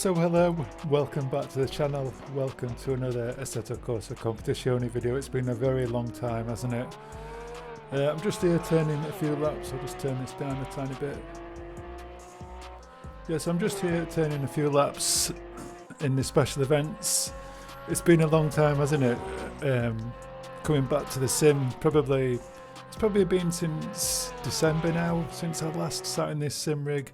So hello, welcome back to the channel, welcome to another Assetto Corsa Competizione video. It's been a very long time, hasn't it? I'm just here turning a few laps. I'll just turn this down a tiny bit. Yes, I'm just here turning a few laps in the special events. It's been a long time, hasn't it? Coming back to the sim, it's probably been since December now, since I last sat in this sim rig.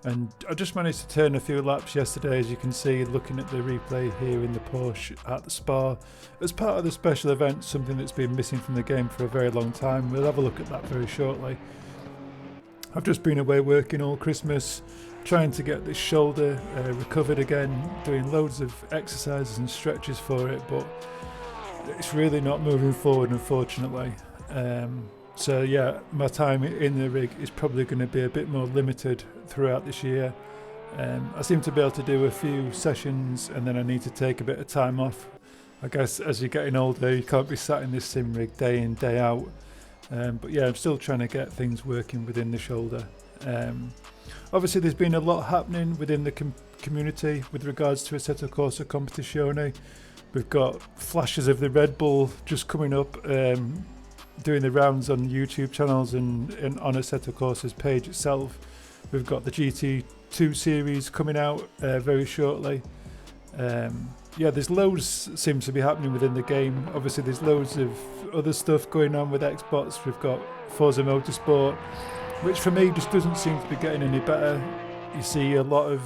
And I just managed to turn a few laps yesterday, as you can see, looking at the replay here in the Porsche at the Spa. As part of the special event, something that's been missing from the game for a very long time. We'll have a look at that very shortly. I've just been away working all Christmas, trying to get this shoulder recovered again, doing loads of exercises and stretches for it, but it's really not moving forward, unfortunately. So yeah, my time in the rig is probably going to be a bit more limited throughout this year. I seem to be able to do a few sessions and then I need to take a bit of time off. I guess as you're getting older, you can't be sat in this sim rig day in, day out. But yeah, I'm still trying to get things working within the shoulder. Obviously there's been a lot happening within the community with regards to Assetto Corsa Competizione. We've got flashes of the Red Bull just coming up, doing the rounds on YouTube channels and on Assetto Corsa's page itself. We've got the GT3 series coming out very shortly. Yeah, there's loads seems to be happening within the game. Obviously there's loads of other stuff going on with Xbox. We've got Forza Motorsport, which for me just doesn't seem to be getting any better. You see a lot of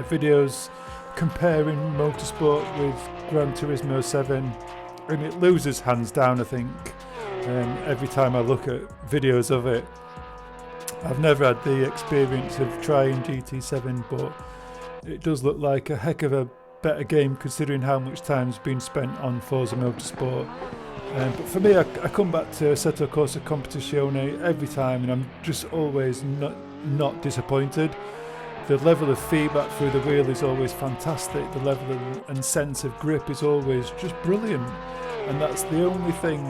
videos comparing Motorsport with Gran Turismo 7 and it loses hands down, I think. Every time I look at videos of it, I've never had the experience of trying GT7, but it does look like a heck of a better game considering how much time's been spent on Forza Motorsport. But for me, I come back to Assetto Corsa Competizione every time and I'm just always not disappointed. The level of feedback through the wheel is always fantastic. The level and sense of grip is always just brilliant. And that's the only thing,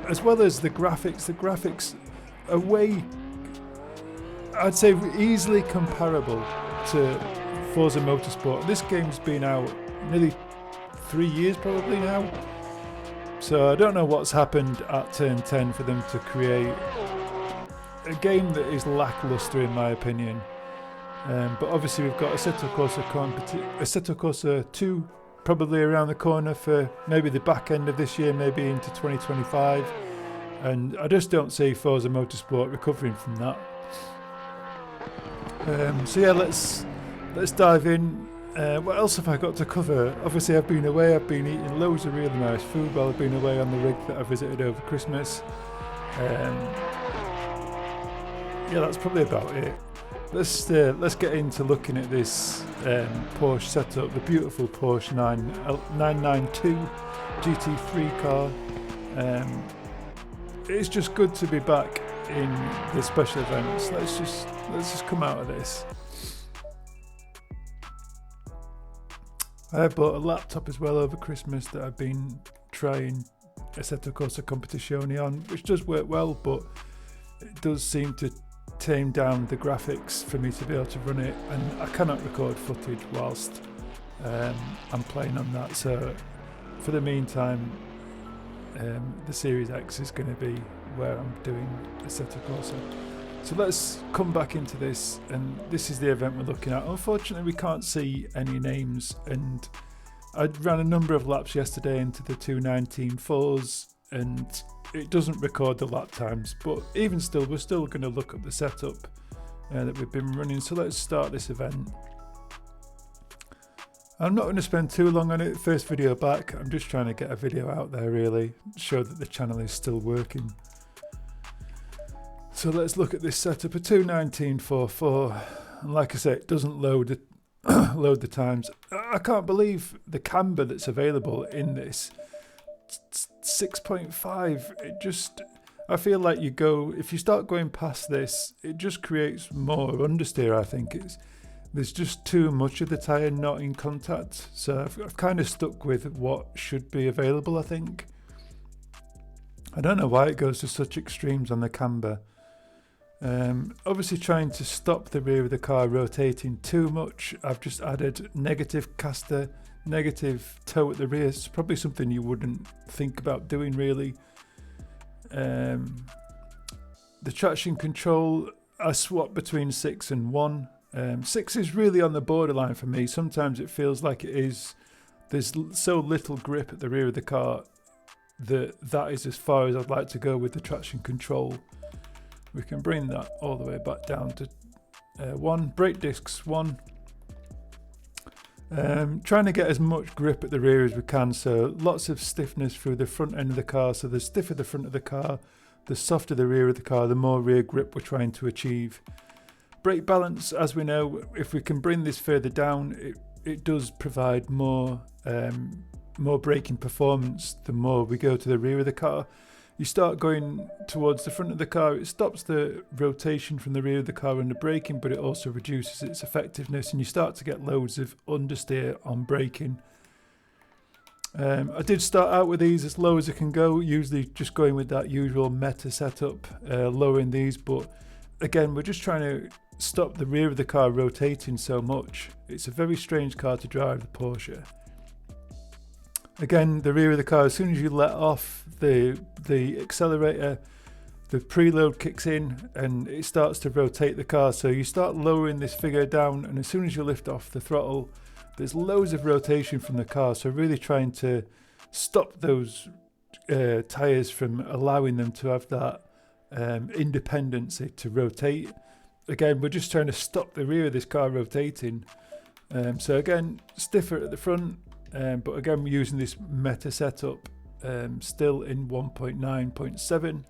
as well as the graphics are way, I'd say easily comparable to Forza Motorsport. This game's been out nearly 3 years probably now. So I don't know what's happened at turn 10 for them to create a game that is lackluster in my opinion. But obviously we've got Assetto Corsa 2 probably around the corner for maybe the back end of this year, maybe into 2025. And I just don't see Forza Motorsport recovering from that. So yeah, let's dive in. What else have I got to cover? Obviously I've been away, I've been eating loads of really nice food while I've been away on the rig that I visited over Christmas. Yeah, that's probably about it. Let's get into looking at this Porsche setup, the beautiful Porsche 992 GT3 car. It's just good to be back in the special events. Let's just come out of this. I bought a laptop as well over Christmas that I've been trying Assetto Corsa Competizione on, which does work well, but it does seem to tame down the graphics for me to be able to run it, and I cannot record footage whilst I'm playing on that. So for the meantime, the Series X is going to be where I'm doing Assetto Corsa. So let's come back into this, and this is the event we're looking at. Unfortunately we can't see any names, and I ran a number of laps yesterday into the 2:19.4s and it doesn't record the lap times, but even still we're still going to look up the setup that we've been running. So let's start this event. I'm not going to spend too long on it. First video back, I'm just trying to get a video out there, really show that the channel is still working. So let's look at this setup, a 2:19.44, and like I say, it doesn't load the times. I can't believe the camber that's available in this. 6.5. It just, I feel like if you start going past this, it just creates more understeer. I think there's just too much of the tyre not in contact, so I've kind of stuck with what should be available. I think I don't know why it goes to such extremes on the camber. Obviously trying to stop the rear of the car rotating too much. I've just added negative caster, negative toe at the rear. It's probably something you wouldn't think about doing really. The traction control, I swap between 6 and 1. 6 is really on the borderline for me. Sometimes it feels like it is. There's so little grip at the rear of the car that is as far as I'd like to go with the traction control. We can bring that all the way back down to 1. Brake discs 1. Trying to get as much grip at the rear as we can, so lots of stiffness through the front end of the car. So the stiffer the front of the car, the softer the rear of the car, the more rear grip we're trying to achieve. Brake balance, as we know, if we can bring this further down, it does provide more braking performance the more we go to the rear of the car. You start going towards the front of the car, it stops the rotation from the rear of the car under braking, but it also reduces its effectiveness, and you start to get loads of understeer on braking. I did start out with these as low as I can go, usually just going with that usual meta setup, lowering these, but again, we're just trying to stop the rear of the car rotating so much. It's a very strange car to drive, the Porsche. Again, the rear of the car, as soon as you let off the accelerator, the preload kicks in and it starts to rotate the car. So you start lowering this figure down, and as soon as you lift off the throttle, there's loads of rotation from the car. So really trying to stop those tyres from allowing them to have that independency to rotate. Again, we're just trying to stop the rear of this car rotating. So again, stiffer at the front. But again, we're using this meta setup, still in 1.9.7,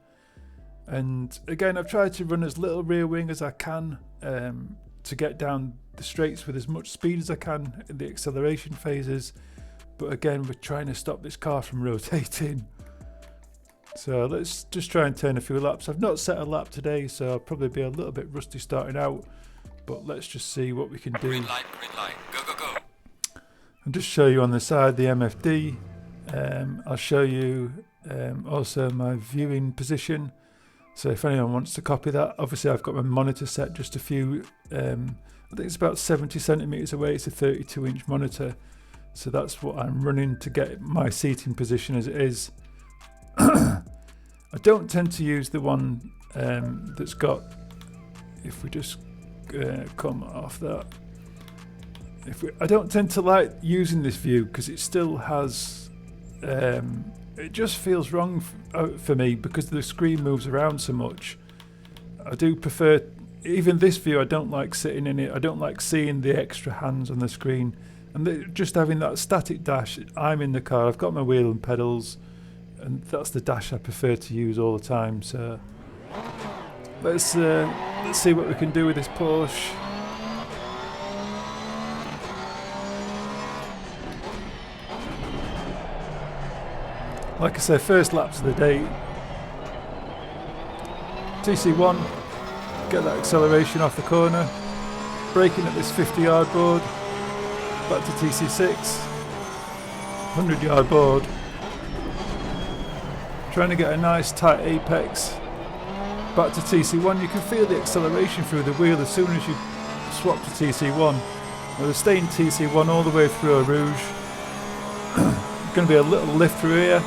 and again I've tried to run as little rear wing as I can to get down the straights with as much speed as I can in the acceleration phases, but again we're trying to stop this car from rotating. So let's just try and turn a few laps. I've not set a lap today, so I'll probably be a little bit rusty starting out, but let's just see what we can do. Green light, go, go, go. I'll just show you on the side the MFD. I'll show you also my viewing position. So if anyone wants to copy that, obviously I've got my monitor set just a few, I think it's about 70 centimeters away. It's a 32-inch monitor. So that's what I'm running to get my seating position as it is. I don't tend to use the one that's got, if we just come off that, I don't tend to like using this view because it still has, it just feels wrong for me because the screen moves around so much. I do prefer, even this view, I don't like sitting in it. I don't like seeing the extra hands on the screen, and just having that static dash. I'm in the car, I've got my wheel and pedals, and that's the dash I prefer to use all the time. So let's see what we can do with this Porsche. Like I say, first laps of the day. TC1, get that acceleration off the corner. Braking at this 50-yard board. Back to TC6. 100-yard board. Trying to get a nice tight apex. Back to TC1. You can feel the acceleration through the wheel as soon as you swap to TC1. Well, we're staying TC1 all the way through Eau Rouge. Going to be a little lift through here.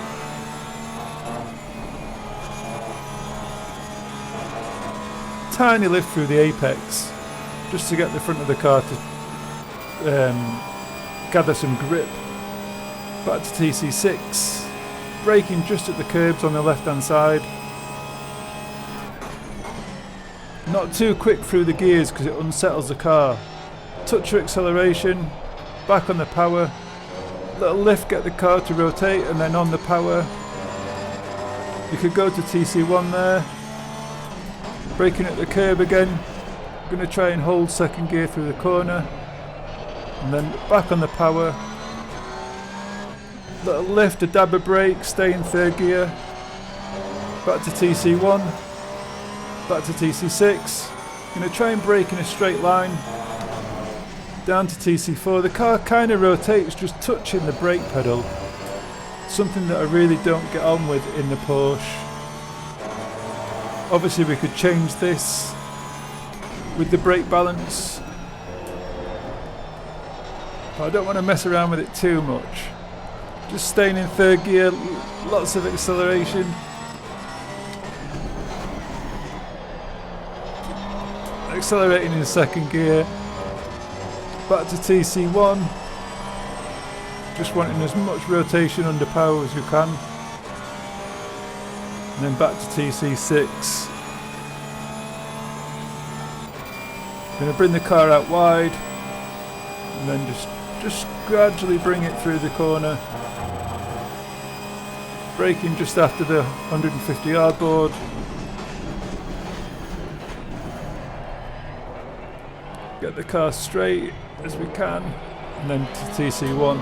Tiny lift through the apex just to get the front of the car to gather some grip. Back to TC6, braking just at the curbs on the left hand side. Not too quick through the gears because it unsettles the car. Touch of acceleration, back on the power, little lift, get the car to rotate, and then on the power. You could go to TC1 there. Braking at the curb again. Going to try and hold second gear through the corner, and then back on the power. Little lift, a dab of brake, stay in third gear. Back to TC1. Back to TC6. Going to try and brake in a straight line. Down to TC4. The car kind of rotates, just touching the brake pedal. Something that I really don't get on with in the Porsche. Obviously we could change this with the brake balance. But I don't want to mess around with it too much. Just staying in third gear, lots of acceleration. Accelerating in second gear. Back to TC1. Just wanting as much rotation under power as you can. And then back to TC6. Going to bring the car out wide. And then just gradually bring it through the corner. Braking just after the 150 yard board. Get the car straight as we can, and then to TC1.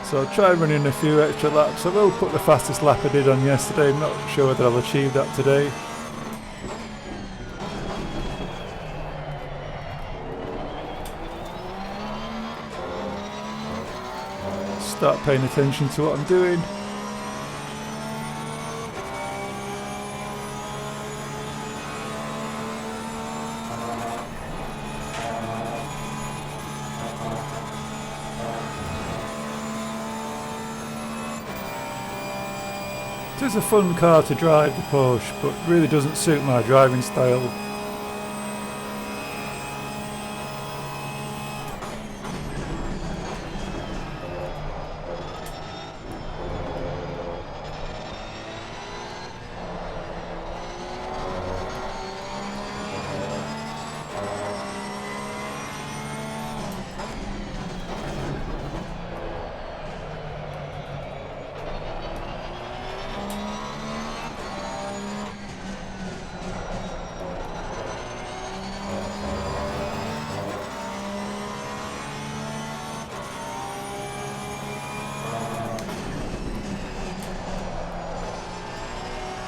So I'll try running a few extra laps. I will put the fastest lap I did on yesterday. I'm not sure whether I'll achieve that today. Start paying attention to what I'm doing. It is a fun car to drive, the Porsche, but really doesn't suit my driving style.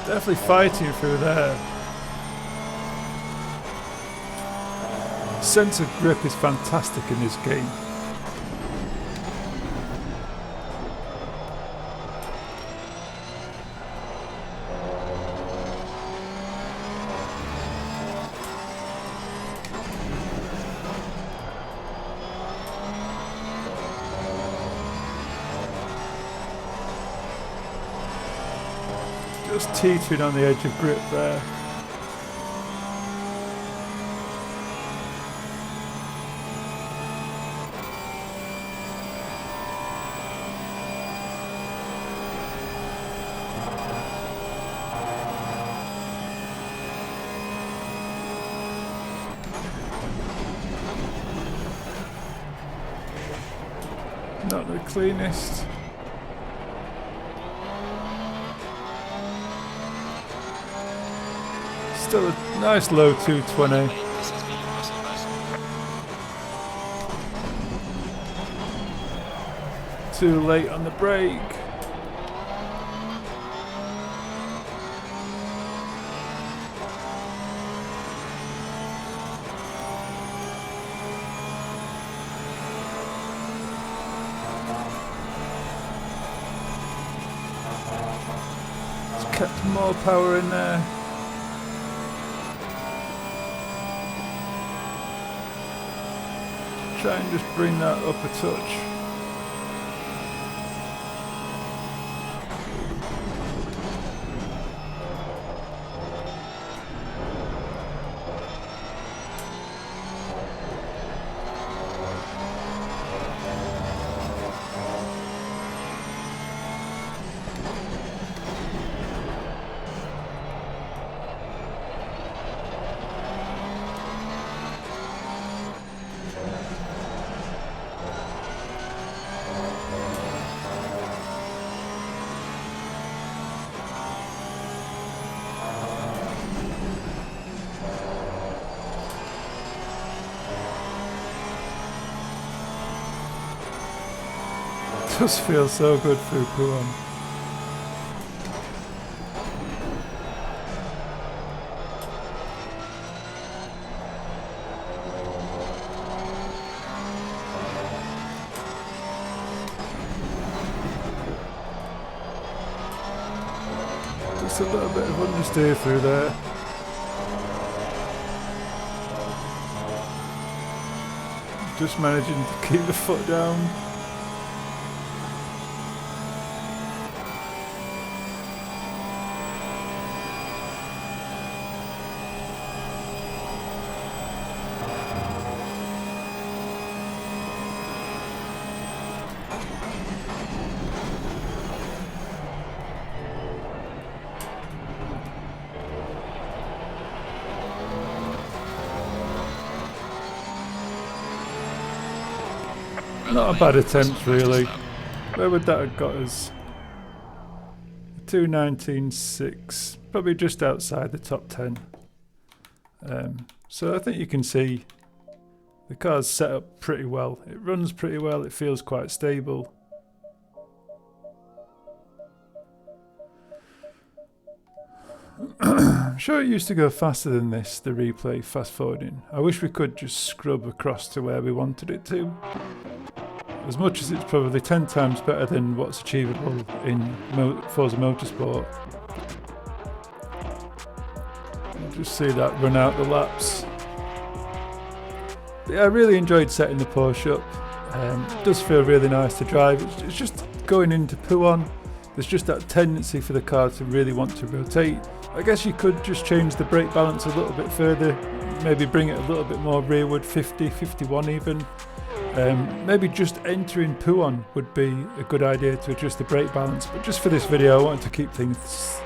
Definitely fighting through there. Sense of grip is fantastic in this game. Just teetering on the edge of grip there. Not the cleanest. Still a nice low 220. Too late on the brake. It's kept more power in there. Try and just bring that up a touch. Does feel so good through Puan. Just a little bit of understeer through there. Just managing to keep the foot down. Not a bad attempt really. Where would that have got us? 2:19.6, probably just outside the top 10. So I think you can see the car's set up pretty well. It runs pretty well, it feels quite stable. I'm sure it used to go faster than this, the replay fast forwarding. I wish we could just scrub across to where we wanted it to. As much as it's probably 10 times better than what's achievable in Forza Motorsport. You just see that run out the laps. But yeah, I really enjoyed setting the Porsche up. It does feel really nice to drive. It's just going into Puon. There's just that tendency for the car to really want to rotate. I guess you could just change the brake balance a little bit further. Maybe bring it a little bit more rearward, 50, 51 even. Maybe just entering Puon would be a good idea to adjust the brake balance, but just for this video I wanted to keep things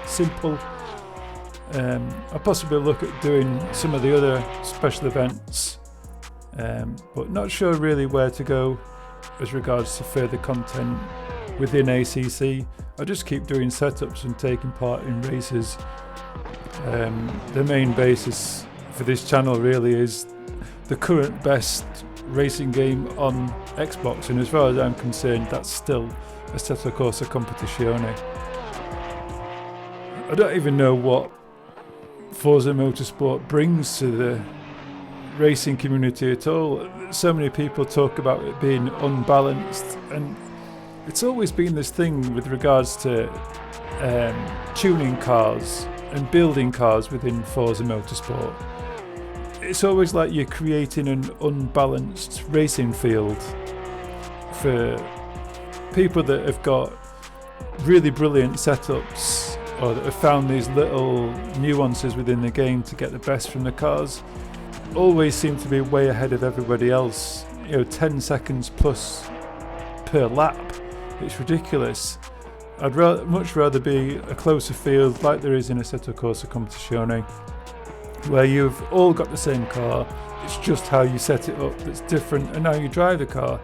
simple. I'll possibly look at doing some of the other special events, but not sure really where to go as regards to further content within ACC. I just keep doing setups and taking part in races. The main basis for this channel really is the current best racing game on Xbox, and as far as I'm concerned that's still Assetto Corsa Competizione. I don't even know what Forza Motorsport brings to the racing community at all. So many people talk about it being unbalanced, and it's always been this thing with regards to tuning cars and building cars within Forza Motorsport. It's always like you're creating an unbalanced racing field for people that have got really brilliant setups or that have found these little nuances within the game to get the best from the cars. Always seem to be way ahead of everybody else, 10 seconds plus per lap. It's ridiculous. I'd much rather be a closer field like there is in Assetto Corsa Competizione, where you've all got the same car, it's just how you set it up that's different and how you drive the car.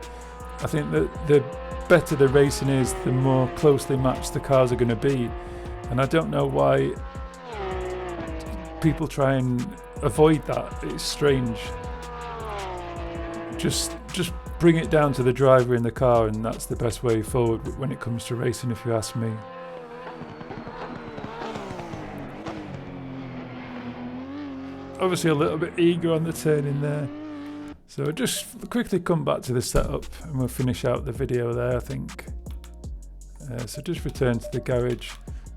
I think that the better the racing is, the more closely matched the cars are going to be, and I don't know why people try and avoid that. It's strange. Just bring it down to the driver in the car, and that's the best way forward when it comes to racing, if you ask me. Obviously a little bit eager on the turn in there, so I'll just quickly come back to the setup and we'll finish out the video there, I think. So just return to the garage.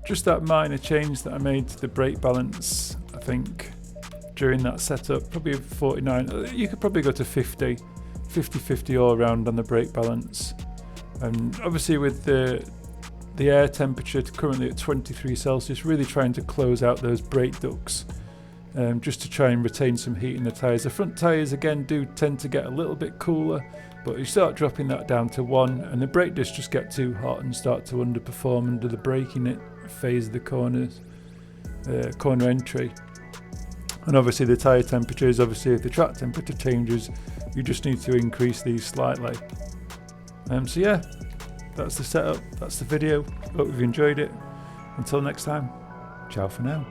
Just that minor change that I made to the brake balance, I think, during that setup, probably 49. You could probably go to 50 all round on the brake balance. And obviously with the air temperature currently at 23 Celsius, really trying to close out those brake ducts. Just to try and retain some heat in the tyres. The front tyres again do tend to get a little bit cooler, but you start dropping that down to 1 and the brake discs just get too hot and start to underperform under the braking phase of the corners, corner entry. And obviously the tyre temperatures, obviously if the track temperature changes, you just need to increase these slightly. So yeah, that's the setup, that's the video. Hope you've enjoyed it. Until next time, ciao for now.